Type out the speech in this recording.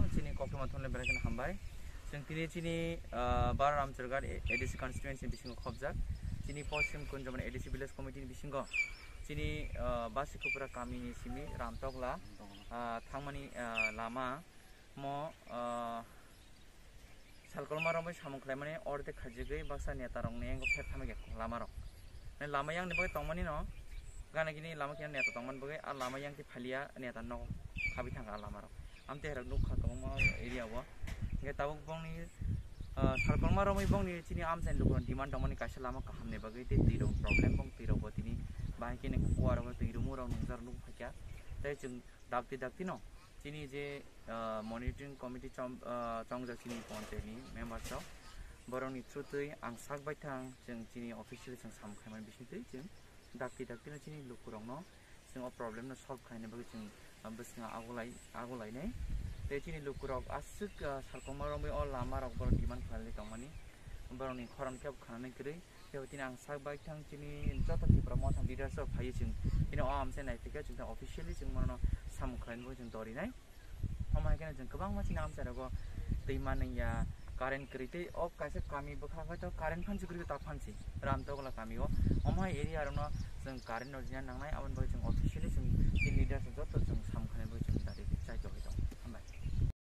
no chini kopi mathon le berakan hambai जों दिनै chini bar ramjargar ADC constituency bisingo khobjak chini posim kunjaman ADC village committee ni bisingo chini basikupura kami ni simi ramtokla thangmani lama mo salkolma rombai samung khlaimani orde khajigei baksa neta rong ne engo phet thamage lama rok lama yang ni bagai tongmani no gana gini lama kian neta tongman bagai a lama yang ti phalia neta no khabi thanga lama rok amte herak nuk kha tongma area wa nge tabuk bongni salkolma rombai bongni chini amsen lukon demand tongmani kaisa lama kahamne bagai te tirong problem bong tirong botini bahi kene kuar ba tirumu rong nungjar nuk phakya tai chung dakti no chini je monitoring committee chongjak chini ponte ni members rok borongni through ang sakbai thang जों chini officially जों samkhaiman bisingtei जों dakti no chini lukurong no जों problem no solve khaine bagi जों bisinga agulai nei te chini lukurok asuk salkoma rombai o lama rok bor demand khalai tongmani borongni khoran kep khanai krei tebotini ang sakbai thang chini joto tipra mo thang leaders of phai जों chini o amse nai thika जों officially जों mono samkhain bo जों dori nai हमai kene जों गोबां मानसि नाम सारागो दैमा नैया कारेन्ट करिते अब कासे कामी बखा तो कारेन्ट फानसि करिते ता फानसि रामतगला कामी हो हमai एरिया रनो जों कारेन्ट नजिना नांनाय आवन बय जों अफिसियली जों लीडर्स जत जों सामखानाय बय जों